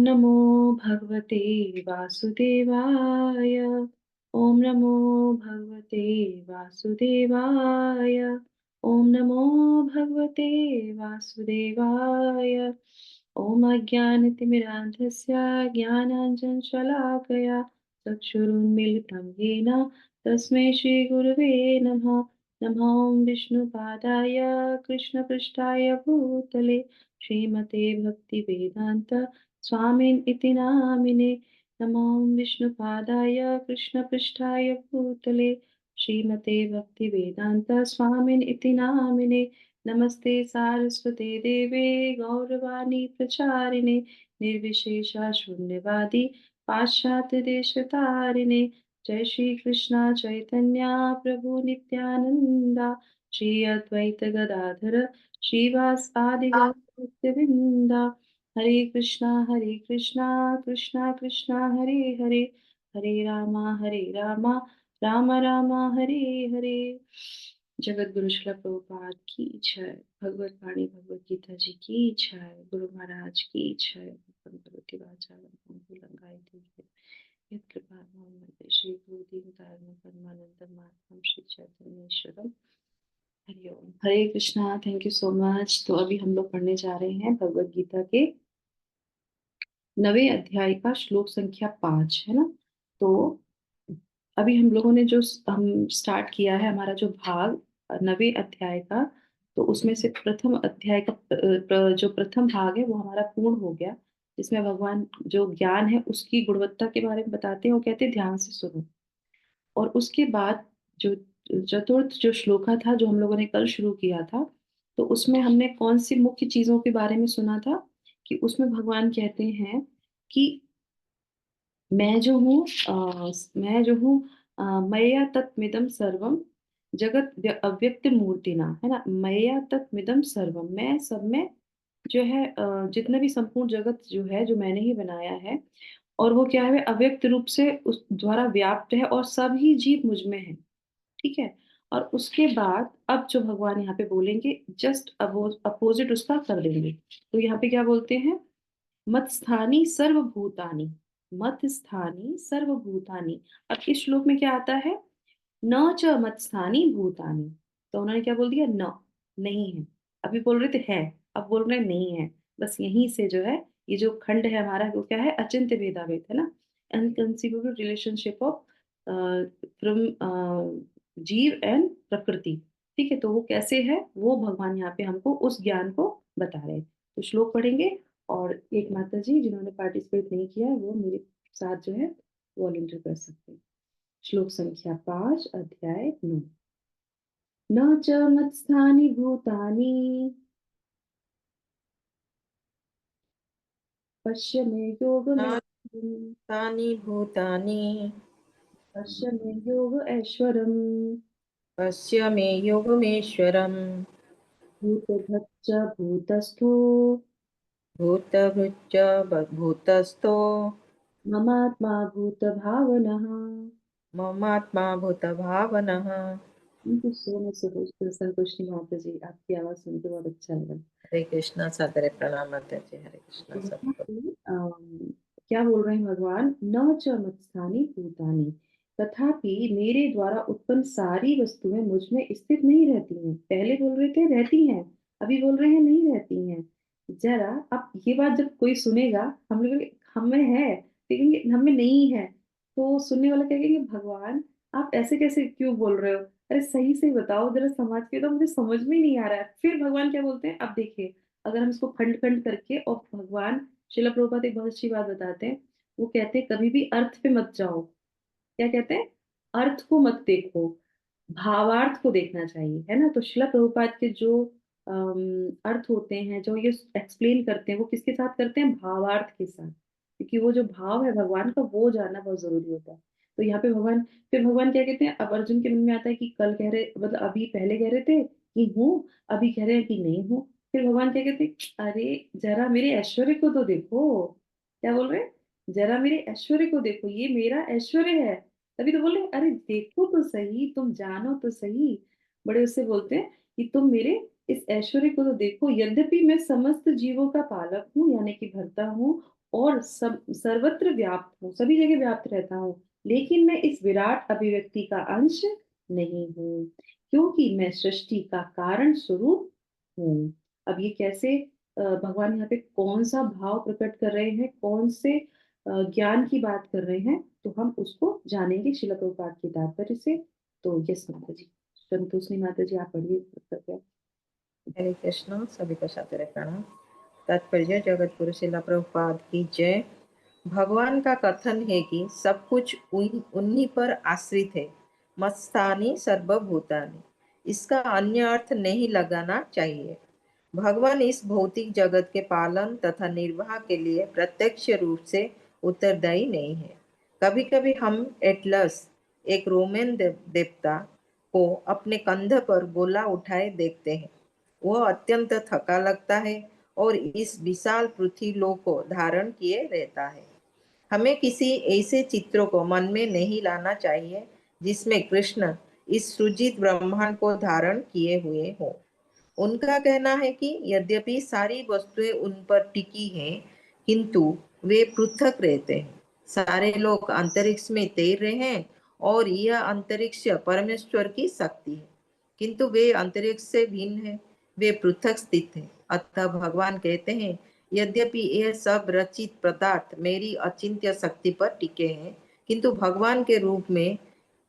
नमो भगवते वासुदेवाय। ओम नमो भगवते वासुदेवाय। ओम नमो भगवते वासुदेवाय। ओम अज्ञानतिमिरान्धस्य ज्ञानाञ्जनशलाकया चक्षुरुन्मीलितं येन तस्मै श्रीगुरवे नमः। नमो विष्णुपादाय कृष्णपृष्ठाय भूतले श्रीमते भक्तिवेदान्त स्वामिन् इति नामिने। नमो विष्णुपादाय कृष्णपृष्ठाय भूतले श्रीमते भक्तिवेदान्त स्वामिन् इति नामिने। नमस्ते सारस्वते देवे गौरवाणी प्रचारिणे निर्विशेषा शून्यवादी पाश्चात्य देशतारिणे। जय श्री कृष्णा चैतन्य प्रभु नित्यानंदा श्री अद्वैत गदाधर श्रीवास आदि गौरभक्तवृंदा। हरे कृष्णा कृष्णा कृष्णा हरे हरे हरे रामा राम राम हरे हरे। जगत गुरु श्रील प्रभुपाद की जय। भगवत वाणी भगवत गीता जी की जय। गुरु महाराज की जय। भगवती वाचालम यत् कृपामहं वन्दे श्री गुरुदीनतारिणं परमानन्दं माधवं श्री चैतन्येश्वरम्। हरि ओम। हरे Krishna. Thank you so much. तो अभी हम लोग पढ़ने जा रहे हैं भगवत गीता के 9वें अध्याय का श्लोक संख्या 5, है ना। तो अभी हम लोगों ने जो हम स्टार्ट किया है हमारा जो भाग 9वें अध्याय का, तो उसमें से प्रथम अध्याय का जो प्रथम भाग है वो हमारा पूर्ण हो गया, जिसमें भगवान जो ज्ञान है उसकी गुणवत्ता के बारे में बताते हैं। वो कहते हैं ध्यान से सुनो। और उसके बाद जो चतुर्थ जो श्लोका था जो हम लोगों ने कल शुरू किया था, तो उसमें हमने कौन सी मुख्य चीजों के बारे में सुना था कि उसमें भगवान कहते हैं कि मैं जो हूँ मैं जो हूँ मया तत्मिदम सर्वम जगत अव्यक्त मूर्तिना, है ना। मया तत्मिदम सर्वम, मैं सब में जो है जितना भी संपूर्ण जगत जो है जो मैंने ही बनाया है। और वो क्या है, अव्यक्त रूप से उस द्वारा व्याप्त है और सभी जीव मुझ में है। ठीक है। और उसके बाद अब जो भगवान यहाँ पे बोलेंगे जस्ट अपोजिट उसका कर देंगे। तो यहाँ पे क्या बोलते हैं, मत स्थानी सर्वभूतानि। मत स्थानी सर्वभूतानि। अब इस श्लोक में क्या आता है, न च मत स्थानी भूतानि। तो उन्होंने क्या बोल दिया, न, नहीं है। अभी बोल रहे थे है, अब बोल रहे हैं नहीं है। बस यहीं से जो है ये जो खंड है हमारा वो क्या है, अचिंत्य भेदाभेद, है ना। अनकंसीवेबल रिलेशनशिप ऑफ फ्रॉम जीव एंड प्रकृति। ठीक है। तो वो कैसे है वो भगवान यहाँ पे हमको उस ज्ञान को बता रहे हैं। तो श्लोक पढ़ेंगे। और एक माता जी जिन्होंने पार्टिसिपेट नहीं किया है वो मेरे साथ जो है वॉलंटियर कर सकते हैं। श्लोक संख्या 5 अध्याय 9। न च मत्स्थानि भूतानि पश्य मे योगमे तानि भूतानि पश्य मे योग ऐश्वरम् पश्य मे योगमेश्वरम् भूतभृच्च भूतस्थो भूतभृच्च भूतस्थो ममात्मा भूतभावनः। ममात्मा भूतभावनः। Thank you so much Santoshi Mata ji, आपकी आवाज सुन के बहुत अच्छा लगा। हरे कृष्णा सादर प्रणाम माता जी। हरे कृष्णा तो यहाँ सबको। पे, क्या बोल रहे हैं भगवान, न च मत्स्थानि भूतानि, तथापि मेरे द्वारा उत्पन्न सारी वस्तुएं मुझ में स्थित नहीं रहती हैं। पहले बोल रहे थे रहती हैं, अभी बोल रहे हैं नहीं रहती हैं। जरा अब ये बात जब कोई सुनेगा, हम लोग हमें है लेकिन हमें नहीं है, तो सुनने वाला क्या कहेंगे, भगवान आप ऐसे कैसे क्यों बोल रहे हो, अरे सही से बताओ जरा समाज के, तो मुझे समझ में ही नहीं आ रहा है। फिर भगवान क्या बोलते हैं, अब देखिए, अगर हम इसको खंड खंड करके, और भगवान शिला प्रभुपाद एक बहुत अच्छी बात बताते हैं। वो कहते हैं कभी भी अर्थ पे मत जाओ। क्या कहते हैं, अर्थ को मत देखो, भावार्थ को देखना चाहिए, है ना। तो शिला प्रभुपाद के जो अर्थ होते हैं जो ये एक्सप्लेन करते हैं वो किसके साथ करते हैं, भावार्थ के साथ, क्योंकि वो जो भाव है भगवान का वो जानना बहुत जरूरी होता है। तो यहाँ पे भगवान, फिर भगवान क्या कहते हैं, अब अर्जुन के मन में आता है कि कल कह रहे, मतलब अभी पहले कह रहे थे कि हूँ, अभी कह रहे हैं कि नहीं हूँ। फिर भगवान क्या कहते हैं, अरे जरा मेरे ऐश्वर्य को तो देखो। क्या बोल रहे हैं, जरा मेरे ऐश्वर्य को देखो, ये मेरा ऐश्वर्य है। तभी तो बोले अरे देखो तो सही, तुम जानो तो सही। बड़े उससे बोलते हैं कि तुम मेरे इस ऐश्वर्य को तो देखो, यद्यपि मैं समस्त जीवों का पालक हूँ यानी कि भरता हूँ, और सब सर्वत्र व्याप्त हूँ, सभी जगह व्याप्त रहता हूँ, लेकिन मैं इस विराट अभिव्यक्ति का अंश नहीं हूँ, क्योंकि मैं सृष्टि का कारण स्वरूप हूँ। अब ये कैसे भगवान यहाँ पे कौन सा भाव प्रकट कर रहे हैं, कौन से ज्ञान की बात कर रहे हैं, तो हम उसको जानेंगे शिला प्रभुपाद की तात्पर्य से। तो यस माता जी, संतोषनी माता जी, आप पढ़िए कृपया। हरे कृष्ण, सभी को सादर प्रणाम। तात्पर्य जगत गुरु शिला प्रभुपाद की जय। भगवान का कथन है कि सब कुछ उन्हीं पर आश्रित है। मत्स्थानी सर्वभूतानि, इसका अन्य अर्थ नहीं लगाना चाहिए। भगवान इस भौतिक जगत के पालन तथा निर्वाह के लिए प्रत्यक्ष रूप से उत्तरदायी नहीं है। कभी कभी हम एटलस, एक रोमन देवता को अपने कंध पर गोला उठाए देखते हैं। वह अत्यंत थका लगता है और इस विशाल पृथ्वी लोक को धारण किए रहता है। हमें किसी ऐसे चित्रों को मन में नहीं लाना चाहिए जिसमें कृष्ण इस सृजित ब्रह्मांड को धारण किए हुए हो। उनका कहना है कि यद्यपि सारी वस्तुएं उन पर टिकी हैं, किंतु वे पृथक रहते हैं। सारे लोग अंतरिक्ष में तैर रहे हैं और यह अंतरिक्ष परमेश्वर की शक्ति है, किंतु वे अंतरिक्ष से भिन्न है, वे पृथक स्थित हैं। अतः भगवान कहते हैं, यद्यपि यह सब रचित पदार्थ मेरी अचिंत्य शक्ति पर टिके हैं, किंतु भगवान के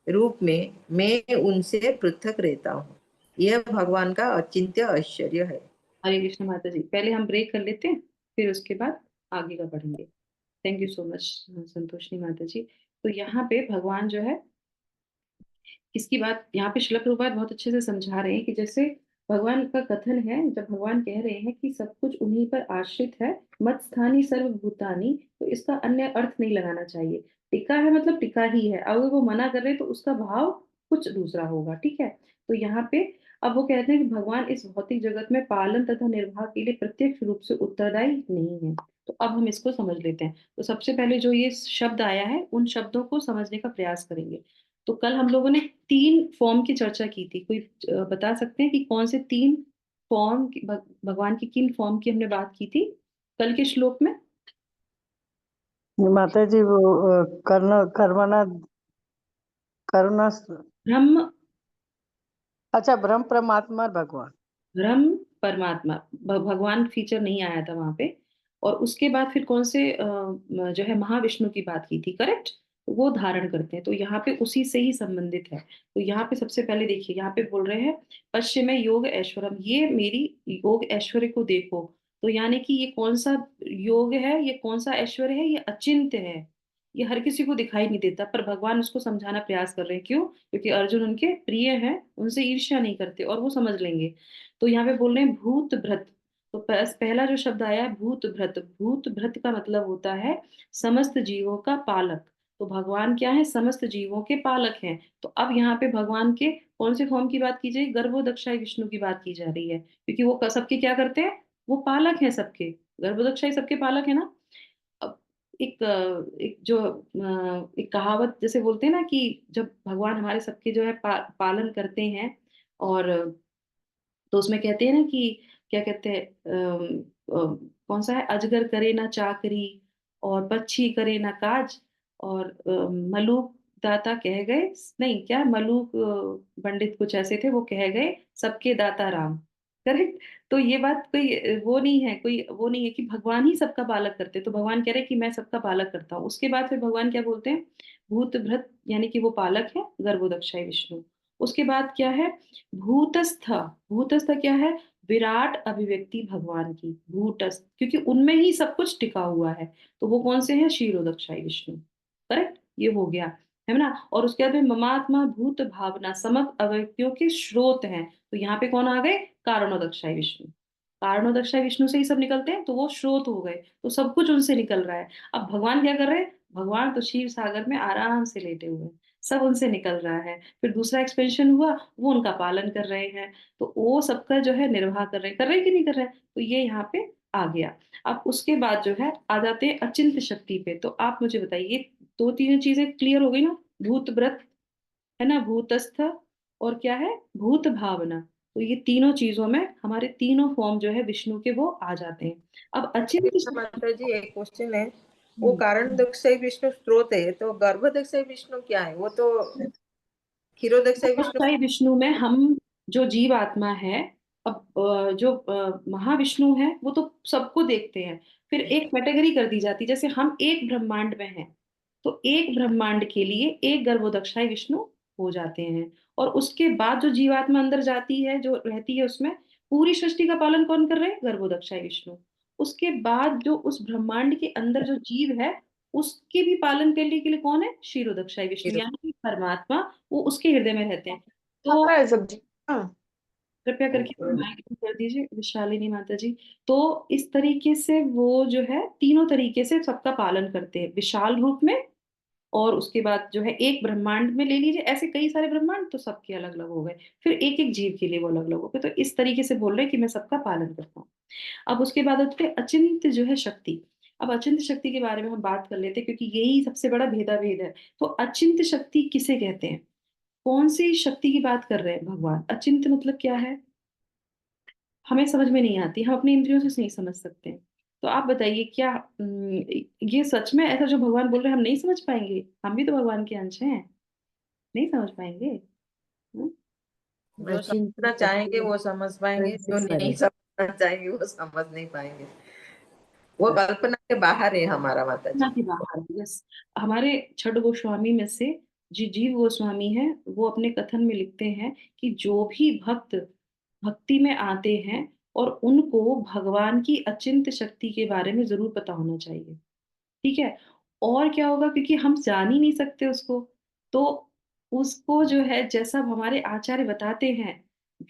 रूप में मैं उनसे पृथक रहता हूँ। यह भगवान का अचिंत्य ऐश्वर्य है। हरे कृष्ण माता जी, पहले हम ब्रेक कर लेते हैं, फिर उसके बाद आगे का पढ़ेंगे। थैंक यू सो मच संतोषनी माता जी। तो यहाँ पे भगवान जो है, इसकी बात यहाँ पे श्रील प्रभुपाद बहुत अच्छे से समझा रहे हैं कि जैसे भगवान का कथन है, जब भगवान कह रहे हैं कि सब कुछ उन्हीं पर आश्रित है, मत स्थानी सर्वभूतानी, तो इसका अन्य अर्थ नहीं लगाना चाहिए। टिका है मतलब टिका ही है, अगर वो मना कर रहे हैं तो उसका भाव कुछ दूसरा होगा, ठीक है। तो यहाँ पे अब वो कहते हैं कि भगवान इस भौतिक जगत में पालन तथा निर्वाह के लिए प्रत्यक्ष रूप से उत्तरदायी नहीं है। तो अब हम इसको समझ लेते हैं। तो सबसे पहले जो ये शब्द आया है, उन शब्दों को समझने का प्रयास करेंगे। तो कल हम लोगों ने 3 फॉर्म की चर्चा की थी। कोई बता सकते हैं कि कौन से 3 फॉर्म भगवान की किन फॉर्म की हमने बात की थी कल के श्लोक में? माता जी वो कर्ण कर्मणा करुणा ब्रह्म, अच्छा ब्रह्म परमात्मा और भगवान। ब्रह्म परमात्मा, भगवान फीचर नहीं आया था वहां पे। और उसके बाद फिर कौन से जो है महाविष्णु की बात की थी, करेक्ट। वो धारण करते हैं, तो यहाँ पे उसी से ही संबंधित है। तो यहाँ पे सबसे पहले देखिए, यहाँ पे बोल रहे हैं पश्चिम में योग ऐश्वरम, ये मेरी योग ऐश्वर्य को देखो। तो यानी कि ये कौन सा योग है, ये कौन सा ऐश्वर्य है, ये अचिंत्य है, ये हर किसी को दिखाई नहीं देता, पर भगवान उसको समझाना प्रयास कर रहे हैं। क्यों? क्योंकि अर्जुन उनके प्रिय हैं, उनसे ईर्ष्या नहीं करते और वो समझ लेंगे। तो यहाँ पे बोल रहे हैं भूत भृत। तो पहला जो शब्द आया है भूत भृत, भूत भृत का मतलब होता है समस्त जीवों का पालक। तो भगवान क्या है? समस्त जीवों के पालक हैं। तो अब यहाँ पे भगवान के कौन से फॉर्म की बात की जाए? गर्भोदक्षाई विष्णु की बात की जा रही है, क्योंकि वो सबके क्या करते हैं? वो पालक हैं सबके। गर्भोदक्षाई सबके पालक है ना। अब एक जो एक कहावत जैसे बोलते हैं ना कि जब भगवान हमारे सबके जो है पालन करते हैं, और तो उसमें कहते हैं ना कि क्या कहते हैं, कौन सा है, अजगर करे ना चाकरी और पक्षी करे ना काज, और मलूक दाता कह गए, नहीं क्या, मलूक पंडित कुछ ऐसे थे, वो कह गए सबके दाता राम। करेक्ट। तो ये बात कोई वो नहीं है, कोई वो नहीं है कि भगवान ही सबका पालक करते। तो भगवान कह रहे हैं कि मैं सबका पालक करता हूँ। उसके बाद फिर भगवान क्या बोलते हैं? भूत भृत, यानी कि वो पालक है, गर्भोदक्षाई विष्णु। उसके बाद क्या है? भूतस्थ। भूतस्थ क्या है? विराट अभिव्यक्ति भगवान की, भूतस्थ, क्योंकि उनमें ही सब कुछ टिका हुआ है। तो वो कौन से हैं? क्षीरोदक्षाई विष्णु। करेक्ट, ये हो गया, है ना। और उसके बाद में ममात्मा भूत भावना, समस्त अव्यक्तियों के स्रोत हैं। तो यहाँ पे कौन आ गए? कारणोदक्षाई विष्णु। कारणोदक्षाई विष्णु से ही सब निकलते हैं, तो वो स्रोत हो गए, तो सब कुछ उनसे निकल रहा है। अब भगवान क्या कर रहे हैं? भगवान तो क्षीर सागर में आराम से लेटे हुए हैं, सब उनसे निकल रहा है। फिर दूसरा एक्सपेंशन हुआ, वो उनका पालन कर रहे हैं, तो वो सबका जो है निर्वाह कर रहे हैं कि नहीं कर रहे हैं। तो ये यहाँ पे आ गया। अब उसके बाद जो है आ जाते हैं अचिंत्य शक्ति पे। तो आप मुझे बताइए, 2-3 चीजें क्लियर हो गई ना? भूत व्रत, है ना, भूतस्थ, और क्या है? भूत भावना। तो ये तीनों चीजों में हमारे तीनों फॉर्म जो है विष्णु के वो आ जाते हैं। अब अचिंत्य कृष्ण माता जी, एक क्वेश्चन है, वो हम्म, कारण दक्षय विष्णु स्रोत है, तो गर्भ दक्षय विष्णु क्या है? वो तो क्षीरोदक्षय विष्णु। अक्षय विष्णु में हम जो जीव आत्मा है, अब जो महाविष्णु है वो तो सबको देखते हैं। फिर एक कैटेगरी कर दी जाती है, जैसे हम एक ब्रह्मांड में हैं तो एक ब्रह्मांड के लिए एक गर्भोदक्षाई विष्णु हो जाते हैं। और उसके बाद जो जीवात्मा अंदर जाती है, जो रहती है, उसमें पूरी सृष्टि का पालन कौन कर रहे हैं? गर्भोदक्षाई विष्णु। उसके बाद जो उस ब्रह्मांड के अंदर जो जीव है उसके भी पालन करने के लिए कौन है? क्षीरोदक्षाई विष्णु, यानी कि परमात्मा, वो उसके हृदय में रहते हैं। तो आता है सब्जी। हाँ। कृपया करके माइक ऑन कर दीजिए विशालिनी माता जी। तो इस तरीके से वो जो है तीनों तरीके से सबका पालन करते हैं विशाल रूप में। और उसके बाद जो है एक ब्रह्मांड में ले लीजिए, ऐसे कई सारे ब्रह्मांड तो सबके अलग अलग हो गए, फिर एक एक जीव के लिए वो अलग अलग हो गए। तो इस तरीके से बोल रहे हैं कि मैं सबका पालन करता हूँ। अब उसके बाद आते हैं अचिंत्य जो है शक्ति। अब अचिंत्य शक्ति के बारे में हम बात कर लेते हैं, क्योंकि यही सबसे बड़ा भेदा भेद है। तो अचिंत्य शक्ति किसे कहते हैं? कौन सी शक्ति की बात कर रहे हैं भगवान? अचिंत्य मतलब क्या है? हमें समझ में नहीं आती, हम अपनी इंद्रियों से नहीं समझ सकते। तो आप बताइए, क्या ये सच में ऐसा जो भगवान बोल रहे हैं हम नहीं समझ पाएंगे? हम भी तो भगवान के अंश हैं, नहीं समझ पाएंगे? हम्म? जो अचिंत्य समझना चाहेंगे वो समझ पाएंगे, जो नहीं शक्ति। समझना चाहेंगे वो समझ नहीं पाएंगे। वो कल्पना के बाहर है हमारा माता ना जी। के बाहर, यस। हमारे छठ गोस्वामी में से जी जीव गोस्वामी हैं, वो अपने कथन में लिखते हैं कि जो भी भक्त भक्ति में आते हैं और उनको भगवान की अचिंत्य शक्ति के बारे में जरूर पता होना चाहिए। ठीक है। और क्या होगा, क्योंकि हम जान ही नहीं सकते उसको, तो उसको जो है जैसा हमारे आचार्य बताते हैं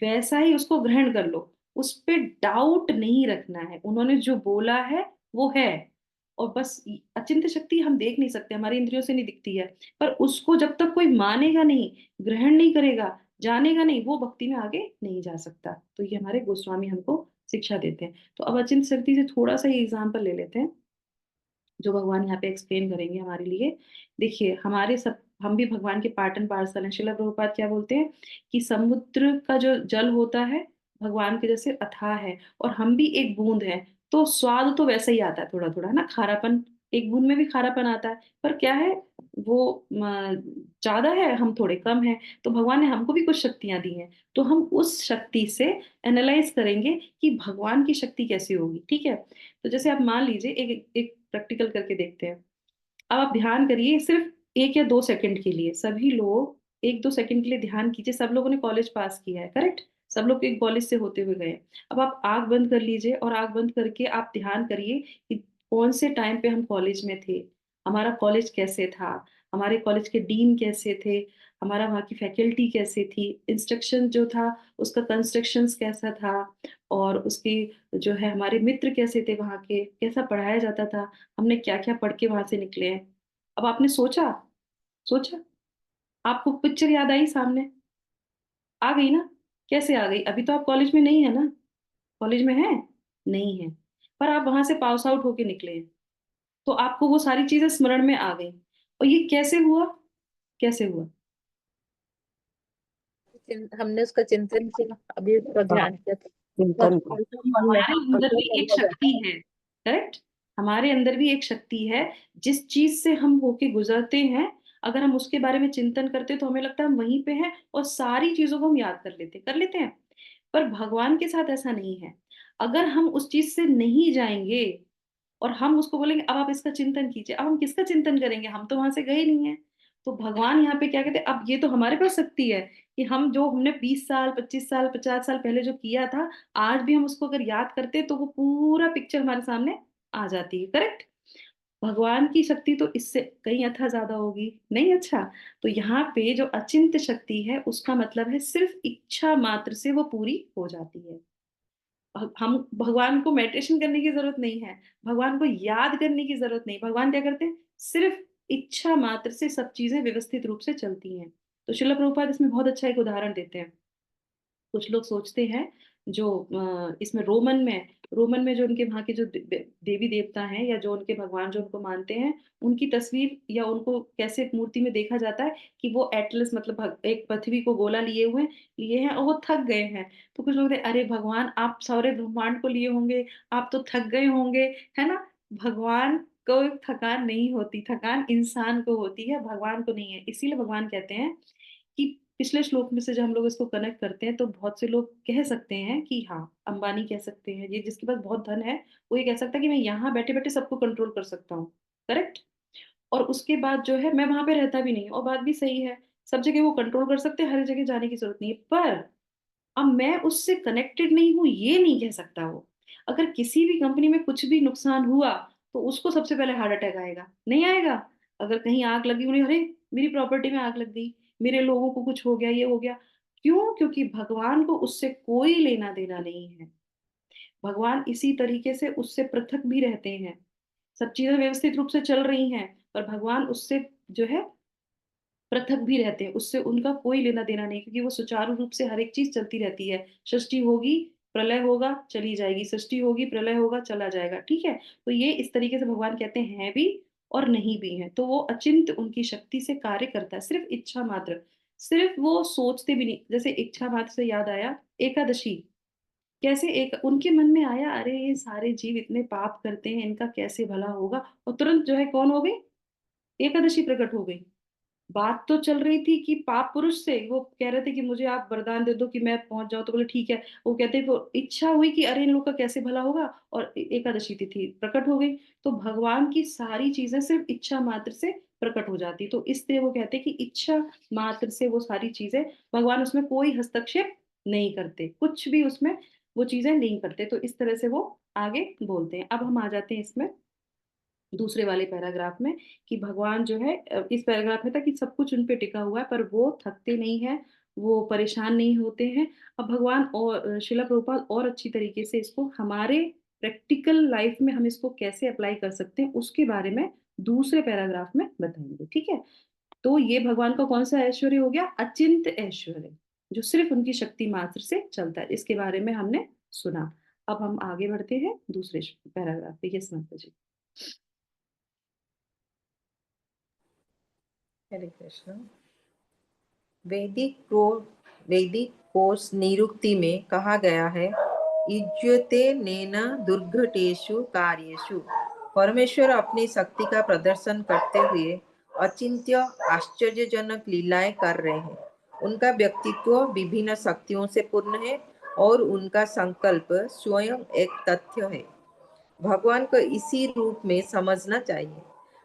वैसा ही उसको ग्रहण कर लो। उस पे डाउट नहीं रखना है, उन्होंने जो बोला है वो है। और बस अचिंत्य शक्ति हम देख नहीं सकते, हमारी इंद्रियों से नहीं दिखती है। पर उसको जब तक कोई मानेगा नहीं, ग्रहण नहीं करेगा, जानेगा नहीं, वो भक्ति में आगे नहीं जा सकता। तो ये हमारे गोस्वामी हमको शिक्षा देते हैं। तो अब अचिंत्य शक्ति से थोड़ा सा ही एग्जाम्पल ले लेते हैं जो भगवान यहाँ पे एक्सप्लेन करेंगे हमारे लिए। देखिए, हमारे सब हम भी भगवान के पार्ट एंड पार्सल हैं। श्रील प्रभुपाद क्या बोलते हैं कि समुद्र का जो जल होता है भगवान के जैसे अथाह है, और हम भी एक बूंद हैं। तो स्वाद तो वैसे ही आता है, थोड़ा थोड़ा है ना, खारापन, एक बूंद में भी खारापन आता है। पर क्या है, वो ज्यादा है, हम थोड़े कम हैं। तो भगवान ने हमको भी कुछ शक्तियां दी हैं, तो हम उस शक्ति से एनालाइज करेंगे कि भगवान की शक्ति कैसी होगी। ठीक है। तो जैसे आप मान लीजिए, एक एक प्रैक्टिकल करके देखते हैं। अब आप ध्यान करिए, सिर्फ 1 या 2 सेकंड के लिए, सभी लोग 1-2 सेकंड के लिए ध्यान कीजिए। सब लोगों ने कॉलेज पास किया है, करेक्ट? सब लोग एक कॉलेज से होते हुए गए हैं। अब आप आंख बंद कर लीजिए और आंख बंद करके आप ध्यान करिए कि कौन से टाइम पे हम कॉलेज में थे, हमारा कॉलेज कैसे था, हमारे कॉलेज के डीन कैसे थे, हमारा वहाँ की फैकल्टी कैसी थी, इंस्ट्रक्शन जो था उसका कंस्ट्रक्शंस कैसा था, और उसकी जो है हमारे मित्र कैसे थे, वहाँ के कैसा पढ़ाया जाता था, हमने क्या क्या पढ़ के वहां से निकले हैं। अब आपने सोचा, सोचा, आपको पिक्चर याद आई सामने? आ गई ना? कैसे आ गई? अभी तो आप कॉलेज में नहीं है ना, कॉलेज में है नहीं है, पर आप वहां से पास आउट होके निकले हैं। तो आपको वो सारी चीजें स्मरण में आ गई। और ये कैसे हुआ? कैसे हुआ? हमने उसका चिंतन किया, अभी उसका हाँ, ध्यान किया था। चिंतन बस का। वही तो मन में हमारे अंदर भी एक शक्ति है, करेक्ट? हमारे अंदर भी एक शक्ति है। जिस चीज से हम होके गुजरते हैं, अगर हम उसके बारे में चिंतन करते हैं तो हमें लगता है हम वहीं पे हैं, और सारी चीजों को हम याद कर लेते हैं। पर भगवान के साथ ऐसा नहीं है। अगर हम उस चीज से नहीं जाएंगे और हम उसको बोलेंगे अब आप इसका चिंतन कीजिए, अब हम किसका चिंतन करेंगे? हम तो वहां से गए नहीं है। तो भगवान यहाँ पे क्या कहते हैं, अब ये तो हमारे पास शक्ति है कि हम जो हमने 20 साल, 25 साल, 50 साल पहले जो किया था, आज भी हम उसको अगर याद करते तो वो पूरा पिक्चर हमारे सामने आ जाती है, करेक्ट? भगवान की शक्ति तो इससे कहीं अथा ज्यादा होगी, नहीं? अच्छा, तो यहाँ पे जो अचिंत्य शक्ति है उसका मतलब है सिर्फ इच्छा मात्र से वो पूरी हो जाती है। हम भगवान को मेडिटेशन करने की जरूरत नहीं है, भगवान को याद करने की जरूरत नहीं। भगवान क्या करते हैं, सिर्फ इच्छा मात्र से सब चीजें व्यवस्थित रूप से चलती हैं। तो श्रील प्रभुपाद इसमें बहुत अच्छा एक उदाहरण देते हैं। कुछ लोग सोचते हैं, जो इसमें रोमन में रोमन में जो उनके वहाँ के जो देवी देवता हैं या जो उनके भगवान जो उनको मानते हैं, उनकी तस्वीर या उनको कैसे मूर्ति में देखा जाता है कि वो एटलस मतलब एक पृथ्वी को गोला लिए हैं और वो थक गए हैं। तो कुछ लोग कहते हैं, अरे भगवान आप सारे ब्रह्मांड को लिए होंगे, आप तो थक गए होंगे, है ना? भगवान को थकान नहीं होती, थकान इंसान को होती है, भगवान को नहीं है। इसीलिए भगवान कहते हैं कि पिछले श्लोक में से जब हम लोग इसको कनेक्ट करते हैं तो बहुत से लोग कह सकते हैं कि हाँ, अंबानी कह सकते हैं, ये जिसके पास बहुत धन है वो ये कह सकता है कि मैं यहाँ बैठे बैठे सबको कंट्रोल कर सकता हूँ। करेक्ट। और उसके बाद जो है मैं वहां पे रहता भी नहीं, और बात भी सही है, सब जगह वो कंट्रोल कर सकते हैं, हर जगह जाने की जरूरत नहीं है। पर अब मैं उससे कनेक्टेड नहीं हूँ ये नहीं कह सकता वो। अगर किसी भी कंपनी में कुछ भी नुकसान हुआ तो उसको सबसे पहले हार्ट अटैक आएगा, नहीं आएगा? अगर कहीं आग लगी, उन्हें अरे मेरी प्रॉपर्टी में आग लग गई, मेरे लोगों को कुछ हो गया, ये हो गया। क्यों? क्योंकि भगवान को उससे कोई लेना देना नहीं है। भगवान इसी तरीके से उससे पृथक भी रहते हैं। सब चीजें व्यवस्थित रूप से चल रही हैं, पर भगवान उससे जो है पृथक भी रहते हैं, उससे उनका कोई लेना देना नहीं, क्योंकि वो सुचारू रूप से हर एक चीज चलती रहती है। सृष्टि होगी, प्रलय होगा, चली जाएगी, सृष्टि होगी, प्रलय होगा, चला जाएगा। ठीक है। तो ये इस तरीके से भगवान कहते हैं भी और नहीं भी हैं। तो वो अचिंत उनकी शक्ति से कार्य करता है, सिर्फ इच्छा मात्र। सिर्फ वो सोचते भी नहीं। जैसे इच्छा मात्र से याद आया, एकादशी। कैसे एक उनके मन में आया, अरे ये सारे जीव इतने पाप करते हैं, इनका कैसे भला होगा, और तुरंत जो है कौन हो गई, एकादशी प्रकट हो गई। बात तो चल रही थी कि पाप पुरुष से, वो कह रहे थे कि मुझे आप वरदान दे दो कि मैं पहुंच जाऊं, तो बोले ठीक है। वो कहते वो इच्छा हुई कि अरे इन लोग का कैसे भला होगा, और एकादशी तिथि प्रकट हो गई। तो भगवान की सारी चीजें सिर्फ इच्छा मात्र से प्रकट हो जाती, तो इसलिए वो कहते हैं कि इच्छा मात्र से वो सारी चीजें, भगवान उसमें कोई हस्तक्षेप नहीं करते, कुछ भी उसमें वो चीजें नहीं करते। तो इस तरह से वो आगे बोलते हैं। अब हम आ जाते हैं इसमें दूसरे वाले पैराग्राफ में, कि भगवान जो है इस पैराग्राफ में था कि सब कुछ उन पे टिका हुआ है, पर वो थकते नहीं है, वो परेशान नहीं होते हैं। अब भगवान और शिला प्रभुपाद और अच्छी तरीके से इसको हमारे प्रैक्टिकल लाइफ में हम इसको कैसे अप्लाई कर सकते हैं उसके बारे में दूसरे पैराग्राफ में बताएंगे। ठीक है। तो ये भगवान का कौन सा ऐश्वर्य हो गया, अचिंत ऐश्वर्य, जो सिर्फ उनकी शक्ति मात्र से चलता है। इसके बारे में हमने सुना। अब हम आगे बढ़ते हैं दूसरे पैराग्राफ पे। यस माता जी। हरे कृष्ण। वैदिक प्रो वैदिक कोश निरुक्ति में कहा गया है, युज्यते नेन दुर्घटेषु कार्येषु। परमेश्वर अपनी शक्ति का प्रदर्शन करते हुए अचिंत्य आश्चर्यजनक लीलाएं कर रहे हैं। उनका व्यक्तित्व विभिन्न शक्तियों से पूर्ण है और उनका संकल्प स्वयं एक तथ्य है। भगवान को इसी रूप में समझना चाहिए।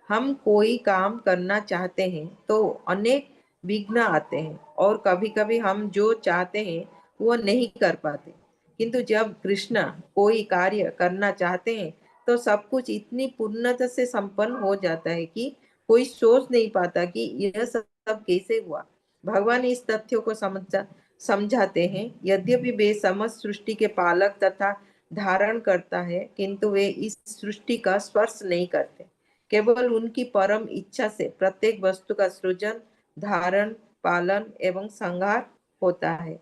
हम कोई काम करना चाहते हैं तो अनेक विघ्न आते हैं और कभी-कभी हम जो चाहते हैं वो नहीं कर पाते। किंतु जब कृष्ण कोई कार्य करना चाहते हैं तो सब कुछ इतनी पूर्णता से संपन्न हो जाता है कि कोई सोच नहीं पाता कि यह सब कैसे हुआ। भगवान इस तथ्यों को समझाते हैं। यद्यपि वे समस्त सृष्टि के पालक तथा धारण करता है, किंतु वे इस सृष्टि का स्पर्श नहीं करते। केवल उनकी परम इच्छा से प्रत्येक वस्तु का सृजन, धारण, पालन एवं संहार होता है।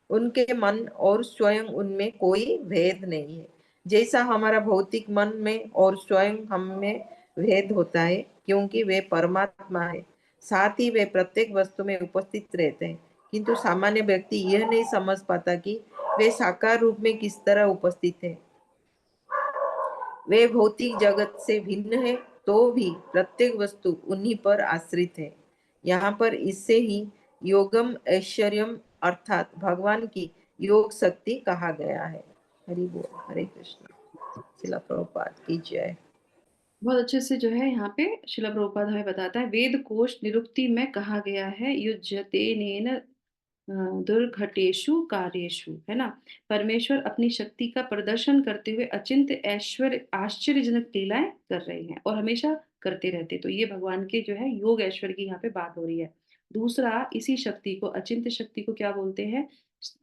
उनके मन और स्वयं उनमें कोई भेद नहीं है। जैसा हमारा भौतिक मन में और स्वयं हम में भेद होता है, क्योंकि वे परमात्मा है, साथ ही वे प्रत्येक वस्तु में उपस्थित रहते हैं। किंतु सामान्य व्यक्ति यह नहीं समझ पाता कि वे साकार रूप में किस तरह उपस्थित है। वे भौतिक जगत से भिन्न है, तो भी प्रत्येक वस्तु उन्हीं पर आश्रित है। यहाँ पर इससे ही योगम ऐश्वर्यम अर्थात भगवान की योग शक्ति कहा गया है। हरि बोल। हरे कृष्ण। शिला प्रभुपाद की जय। बहुत अच्छे से जो है यहाँ पे शिला प्रभुपाद हमें बताता है, वेद कोश निरुक्ति में कहा गया है, युज्यते नेन दुर्घटेषु कार्येषु, है ना। परमेश्वर अपनी शक्ति का प्रदर्शन करते हुए अचिंत ऐश्वर्य आश्चर्यजनक लीलाएं कर रहे हैं और हमेशा करते रहते। तो ये भगवान के जो है योग ऐश्वर्य की यहाँ पे बात हो रही है। दूसरा, इसी शक्ति को, अचिंत शक्ति को क्या बोलते हैं,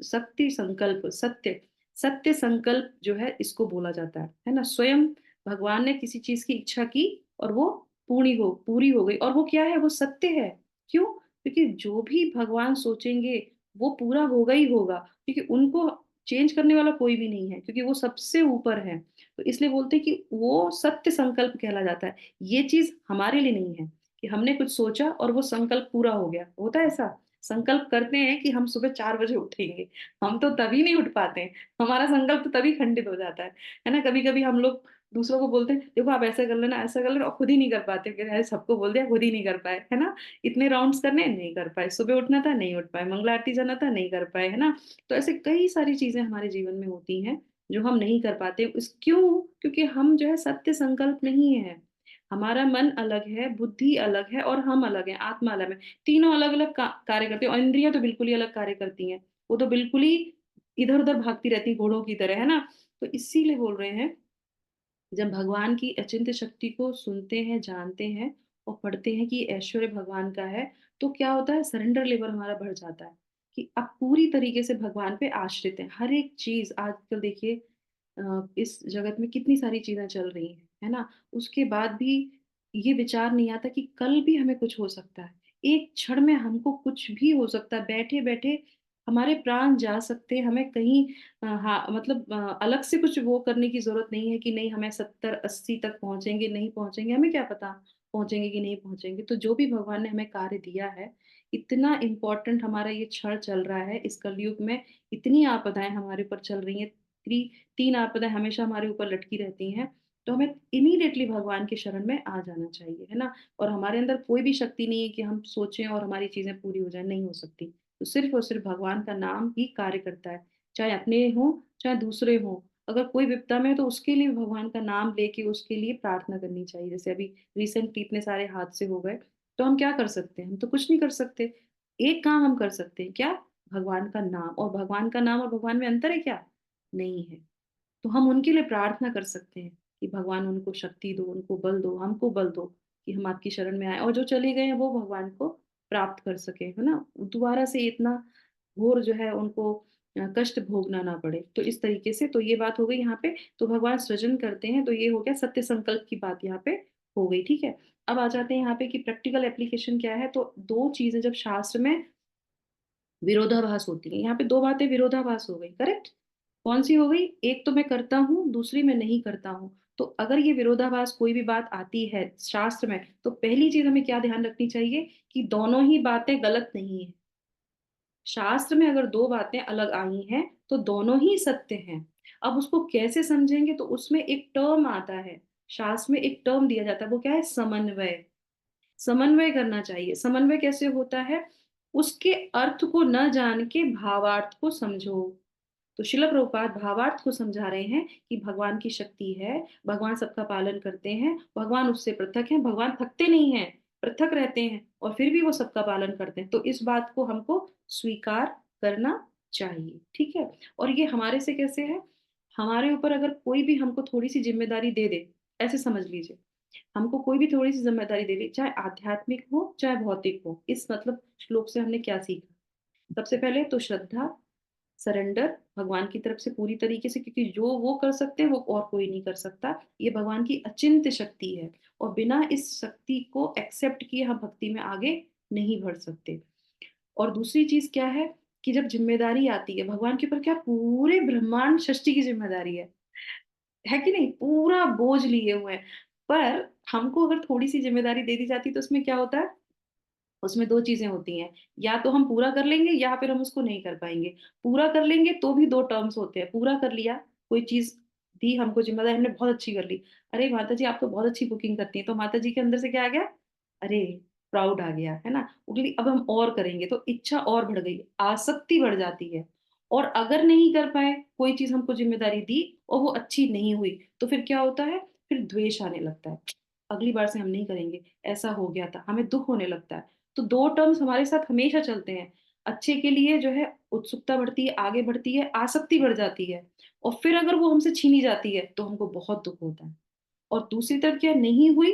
शक्ति संकल्प, सत्य, सत्य संकल्प जो है इसको बोला जाता है ना। स्वयं भगवान ने किसी चीज की इच्छा की और वो पूरी हो गई, और वो क्या है, वो सत्य है। क्यों? क्योंकि जो भी भगवान सोचेंगे वो पूरा होगा ही होगा, क्योंकि उनको चेंज करने वाला कोई भी नहीं है, क्योंकि वो सबसे ऊपर है। तो इसलिए बोलते हैं कि वो सत्य संकल्प कहला जाता है। ये चीज हमारे लिए नहीं है कि हमने कुछ सोचा और वो संकल्प पूरा हो गया। होता है ऐसा, संकल्प करते हैं कि हम सुबह 4 बजे उठेंगे, हम तो तभी नहीं उठ पाते हैं, हमारा संकल्प तो तभी खंडित हो जाता है ना। कभी कभी हम लोग दूसरों को बोलते हैं देखो आप ऐसा कर लेना, ऐसा कर लेना, और खुद ही नहीं कर पाते, कि अरे सबको बोल दिया, खुद ही नहीं कर पाए, है ना। इतने राउंड्स करने, नहीं कर पाए, सुबह उठना था, नहीं उठ पाए, मंगला आरती जाना था, नहीं कर पाए, है ना। तो ऐसे कई सारी चीजें हमारे जीवन में होती हैं जो हम नहीं कर पाते। इस क्यों? क्योंकि हम जो है सत्य संकल्प नहीं है। हमारा मन अलग है, बुद्धि अलग है, और हम अलग हैं, आत्मा अलग है। तीनों अलग अलग कार्य करते हैं, और इंद्रियां तो बिल्कुल ही अलग कार्य करती हैं। वो तो बिल्कुल ही इधर उधर भागती रहती हैं, घोड़ों की तरह, है ना। तो इसीलिए बोल रहे हैं, जब भगवान की अचिंत्य शक्ति को सुनते हैं, जानते हैं और पढ़ते हैं कि ऐश्वर्य भगवान का है, तो क्या होता है, सरेंडर लेवल हमारा बढ़ जाता है कि अब पूरी तरीके से भगवान पे आश्रित है। हर एक चीज आजकल देखिए, इस जगत में कितनी सारी चीजें चल रही हैं, है ना। उसके बाद भी ये विचार नहीं आता कि कल भी हमें कुछ हो सकता है, एक क्षण में हमको कुछ भी हो सकता है, बैठे बैठे हमारे प्राण जा सकते हैं। हमें कहीं हाँ मतलब अलग से कुछ वो करने की जरूरत नहीं है कि नहीं हमें 70-80 तक पहुंचेंगे, नहीं पहुंचेंगे, हमें क्या पता पहुंचेंगे कि नहीं पहुंचेंगे। तो जो भी भगवान ने हमें कार्य दिया है, इतना इम्पोर्टेंट हमारा ये क्षण चल रहा है इस कलयुग में, इतनी आपदाएं हमारे ऊपर चल रही हैं, 3 आपदाएं हमेशा हमारे ऊपर लटकी रहती हैं। तो हमें इमीडिएटली भगवान के शरण में आ जाना चाहिए, है ना। और हमारे अंदर कोई भी शक्ति नहीं है कि हम सोचें और हमारी चीजें पूरी हो जाए, नहीं हो सकती। तो सिर्फ और सिर्फ भगवान का नाम ही कार्य करता है, चाहे अपने हो चाहे दूसरे हो। अगर कोई विपदा में है, तो उसके लिए भगवान का नाम लेके उसके लिए प्रार्थना करनी चाहिए। जैसे अभी रिसेंटली इतने सारे हादसे हो गए, तो हम क्या कर सकते हैं? हम तो कुछ नहीं कर सकते। एक काम हम कर सकते हैं, क्या? भगवान का नाम। और भगवान का नाम और भगवान में अंतर है क्या? नहीं है। तो हम उनके लिए प्रार्थना कर सकते हैं कि भगवान उनको शक्ति दो, उनको बल दो, हमको बल दो, कि हम आपकी शरण में आए, और जो चले गए हैं वो भगवान को प्राप्त कर सके, है ना। दोबारा से इतना घोर जो है उनको कष्ट भोगना ना पड़े। तो इस तरीके से, तो ये बात हो गई यहाँ पे। तो भगवान सृजन करते हैं, तो ये हो गया सत्य संकल्प की बात यहाँ पे हो गई, ठीक है। अब आ जाते हैं यहाँ पे कि प्रैक्टिकल एप्लीकेशन क्या है। तो दो चीजें जब शास्त्र में विरोधाभास होती है, यहाँ पे दो बातें विरोधाभास हो गई, करेक्ट। कौन सी हो गई? एक तो मैं करता हूँ, दूसरी मैं नहीं करता हूँ। तो अगर ये विरोधाभास कोई भी बात आती है शास्त्र में, तो पहली चीज हमें क्या ध्यान रखनी चाहिए कि दोनों ही बातें गलत नहीं है। शास्त्र में अगर दो बातें अलग आई हैं, तो दोनों ही सत्य हैं। अब उसको कैसे समझेंगे? तो उसमें एक टर्म आता है, शास्त्र में एक टर्म दिया जाता है, वो क्या है? समन्वय। समन्वय करना चाहिए। समन्वय कैसे होता है? उसके अर्थ को न जान के भावार्थ को समझो। तो शिल प्रभुपाद भावार्थ को समझा रहे हैं कि भगवान की शक्ति है, भगवान सबका पालन करते हैं, भगवान उससे पृथक हैं, भगवान थकते नहीं हैं, पृथक रहते हैं, और फिर भी वो सबका पालन करते हैं। तो इस बात को हमको स्वीकार करना चाहिए, ठीक है। और ये हमारे से कैसे है? हमारे ऊपर अगर कोई भी हमको थोड़ी सी जिम्मेदारी दे दे, ऐसे समझ लीजिए, हमको कोई भी थोड़ी सी जिम्मेदारी दे दे, चाहे आध्यात्मिक हो चाहे भौतिक हो। इस मतलब श्लोक से हमने क्या सीखा? सबसे पहले तो श्रद्धा, सरेंडर भगवान की तरफ से पूरी तरीके से, क्योंकि जो वो कर सकते हैं वो और कोई नहीं कर सकता। ये भगवान की अचिंत्य शक्ति है, और बिना इस शक्ति को एक्सेप्ट किए हम भक्ति में आगे नहीं बढ़ सकते। और दूसरी चीज क्या है कि जब जिम्मेदारी आती है भगवान के ऊपर, क्या पूरे ब्रह्मांड सृष्टि की जिम्मेदारी है कि नहीं? पूरा बोझ लिए हुए हैं। पर हमको अगर थोड़ी सी जिम्मेदारी दे दी जाती, तो उसमें क्या होता है? उसमें दो चीजें होती हैं, या तो हम पूरा कर लेंगे या फिर हम उसको नहीं कर पाएंगे। पूरा कर लेंगे तो भी दो टर्म्स होते हैं। पूरा कर लिया, कोई चीज दी हमको जिम्मेदारी, हमने बहुत अच्छी कर ली, अरे माता जी आप तो बहुत अच्छी कुकिंग करती हैं, तो माता जी के अंदर से क्या आ गया? अरे प्राउड आ गया, है ना। उगली अब हम और करेंगे, तो इच्छा और बढ़ गई, आसक्ति बढ़ जाती है। और अगर नहीं कर पाए, कोई चीज हमको जिम्मेदारी दी और वो अच्छी नहीं हुई, तो फिर क्या होता है? फिर द्वेष आने लगता है, अगली बार से हम नहीं करेंगे, ऐसा हो गया था, हमें दुख होने लगता है। तो दो टर्म्स हमारे साथ हमेशा चलते हैं। अच्छे के लिए जो है उत्सुकता बढ़ती है, आगे बढ़ती है, आसक्ति बढ़ जाती है, और फिर अगर वो हमसे छीनी जाती है तो हमको बहुत दुख होता है। और दूसरी तरफ क्या? नहीं हुई,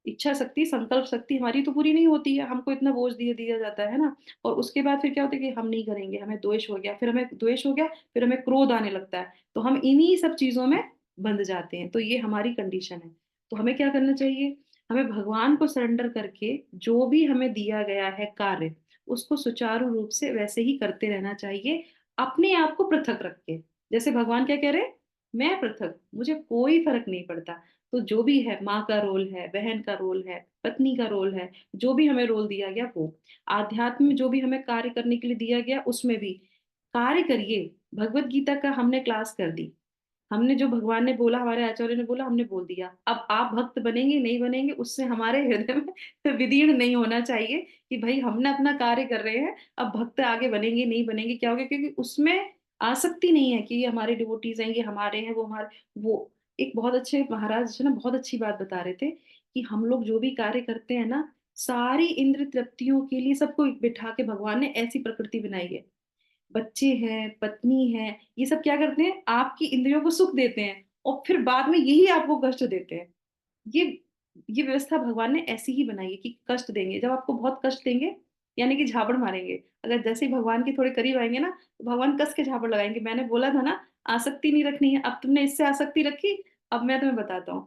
इच्छा शक्ति, संकल्प शक्ति हमारी तो पूरी नहीं होती है, हमको इतना बोझ दिया दिया जाता है ना। और उसके बाद फिर क्या होता है कि हम नहीं करेंगे, हमें द्वेष हो गया, फिर हमें द्वेष हो गया, फिर हमें क्रोध आने लगता है, तो हम इन्हीं सब चीजों में बंध जाते हैं। तो ये हमारी कंडीशन है। तो हमें क्या करना चाहिए? हमें भगवान को सरेंडर करके जो भी हमें दिया गया है कार्य, उसको सुचारू रूप से वैसे ही करते रहना चाहिए। अपने आप को पृथक रख के। जैसे भगवान क्या कह रहे हैं, मैं पृथक, मुझे कोई फर्क नहीं पड़ता। तो जो भी है, माँ का रोल है, बहन का रोल है, पत्नी का रोल है, जो भी हमें रोल दिया गया वो, आध्यात्म में जो भी हमें कार्य करने के लिए दिया गया उसमें भी कार्य करिए। भगवत गीता का हमने क्लास कर दी, हमने जो भगवान ने बोला, हमारे आचार्य ने बोला, हमने बोल दिया। अब आप भक्त बनेंगे नहीं बनेंगे उससे हमारे हृदय में विदीर्ण नहीं होना चाहिए कि भाई हमने अपना कार्य कर रहे हैं, अब भक्त आगे बनेंगे नहीं बनेंगे क्या हो गया, क्योंकि उसमें आसक्ति नहीं है कि ये हमारे डिवोटीज हैं, ये हमारे हैं, वो हमारे। वो एक बहुत अच्छे महाराज जो ना बहुत अच्छी बात बता रहे थे कि हम लोग जो भी कार्य करते हैं ना, सारी इंद्र तृप्तियों के लिए सबको बिठा के भगवान ने ऐसी प्रकृति बनाई है। बच्चे हैं, पत्नी है, ये सब क्या करते हैं, आपकी इंद्रियों को सुख देते हैं और फिर बाद में यही आपको कष्ट देते हैं। ये ये व्यवस्था भगवान ने ऐसी ही बनाई है कि कष्ट देंगे, जब आपको बहुत कष्ट देंगे यानी कि झापड़ मारेंगे। अगर जैसे ही भगवान के थोड़े करीब आएंगे ना, तो भगवान कस के झापड़ लगाएंगे। मैंने बोला था ना, आसक्ति नहीं रखनी है, अब तुमने इससे आसक्ति रखी, अब मैं तुम्हें बताता हूँ।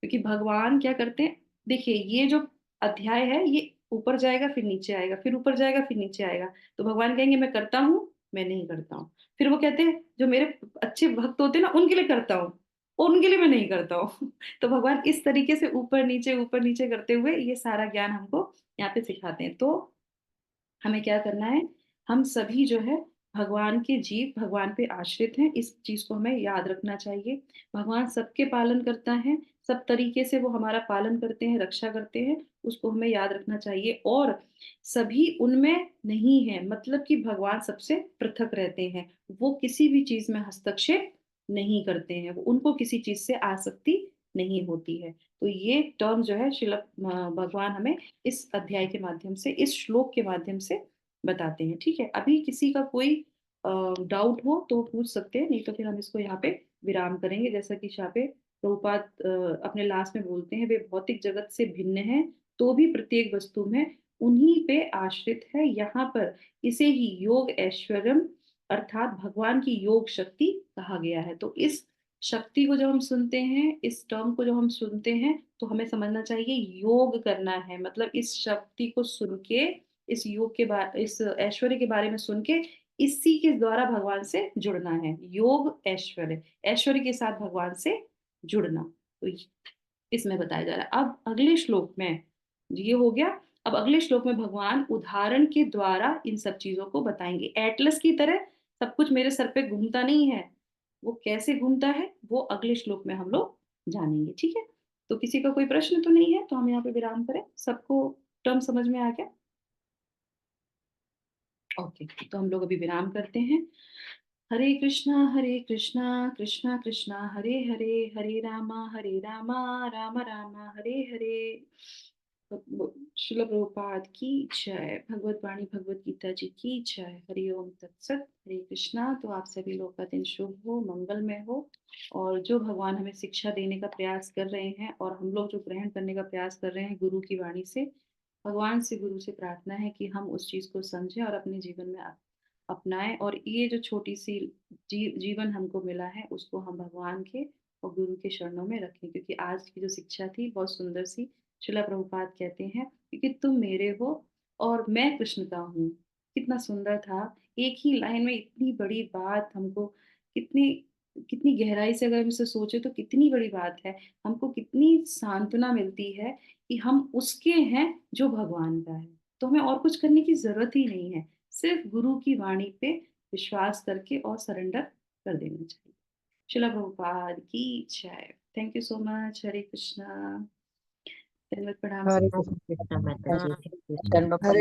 क्योंकि भगवान क्या करते हैं, देखिए ये जो अध्याय है ये ऊपर जाएगा फिर नीचे आएगा, फिर ऊपर जाएगा फिर नीचे आएगा। तो भगवान कहेंगे मैं करता हूँ, मैं नहीं करता हूँ। फिर वो कहते हैं जो मेरे अच्छे भक्त होते हैं ना उनके लिए करता हूँ, और उनके लिए मैं नहीं करता हूँ। तो भगवान इस तरीके से ऊपर नीचे करते हुए ये सारा ज्ञान हमको यहाँ पे सिखाते हैं। तो हमें क्या करना है, हम सभी जो है भगवान के जीव, भगवान पे आश्रित हैं, इस चीज को हमें याद रखना चाहिए। भगवान सबके पालन करता है, सब तरीके से वो हमारा पालन करते हैं, रक्षा करते हैं, उसको हमें याद रखना चाहिए। और सभी उनमें नहीं है, मतलब कि भगवान सबसे पृथक रहते हैं, वो किसी भी चीज में हस्तक्षेप नहीं करते हैं, वो उनको किसी चीज से आसक्ति नहीं होती है। तो ये टर्म जो है शिल भगवान हमें इस अध्याय के माध्यम से, इस श्लोक के माध्यम से बताते हैं। ठीक है, अभी किसी का कोई डाउट हो तो पूछ सकते हैं, नहीं तो फिर हम इसको यहाँ पे विराम करेंगे। जैसा कि यहाँ पे प्रभुपाद अपने लास्ट में बोलते हैं, वे भौतिक जगत से भिन्न है तो भी प्रत्येक वस्तु में उन्हीं पे आश्रित है। यहाँ पर इसे ही योग ऐश्वर्यम अर्थात भगवान की योग शक्ति कहा गया है। तो इस शक्ति को जब हम सुनते हैं, इस टर्म को जब हम सुनते हैं, तो हमें समझना चाहिए योग करना है। मतलब इस शक्ति को सुन के, इस योग के बारे, इस ऐश्वर्य के बारे में सुन के इसी के द्वारा भगवान से जुड़ना है। योग ऐश्वर्य, ऐश्वर्य के साथ भगवान से जुड़ना, तो इसमें बताया जा रहा है। अब अगले श्लोक में ये हो गया। अब अगले श्लोक में भगवान उदाहरण के द्वारा इन सब चीजों को बताएंगे। एटलस की तरह सब कुछ मेरे सर पे घूमता नहीं है, वो कैसे घूमता है वो अगले श्लोक में हम लोग जानेंगे। ठीक है, तो किसी का कोई प्रश्न तो नहीं है, तो हम यहाँ पे विराम करें। सबको टर्म समझ में आ गया? ओके, तो हम लोग अभी विराम करते हैं। हरे कृष्णा कृष्णा कृष्णा हरे हरे, हरे रामा राम राम हरे हरे। श्रील प्रभुपाद की जय। भगवत वाणी भगवत गीता जी की जय। हरि ओम तत्सत। हरे कृष्णा। तो आप सभी लोग का दिन शुभ हो, मंगलमय हो। और जो भगवान हमें शिक्षा देने का प्रयास कर रहे हैं और हम लोग जो ग्रहण करने का प्रयास कर रहे हैं गुरु की वाणी से, भगवान से, गुरु से प्रार्थना है कि हम उस चीज को समझें और अपने जीवन में अपनाएं। और ये जो छोटी सी जीवन हमको मिला है उसको हम भगवान के और गुरु के चरणों में रखें। क्योंकि आज की जो शिक्षा थी बहुत सुंदर सी। शिला प्रभुपाद कहते हैं क्योंकि तुम मेरे हो और मैं कृष्ण का हूँ। कितना सुंदर था, एक ही लाइन में इतनी बड़ी बात हमको, कितनी कितनी गहराई से अगर हम इसे सोचे तो कितनी बड़ी बात है। हमको कितनी सांत्वना मिलती है कि हम उसके हैं जो भगवान का है। तो हमें और कुछ करने की जरूरत ही नहीं है, सिर्फ गुरु की वाणी पे विश्वास करके और सरेंडर कर देना चाहिए। शिला प्रभुपाद की जय। Thank you so much. हरे कृष्णा। दंडवत प्रणाम हरे सबको। कृष्ण कृष्णा माता जी, दंडवत हरे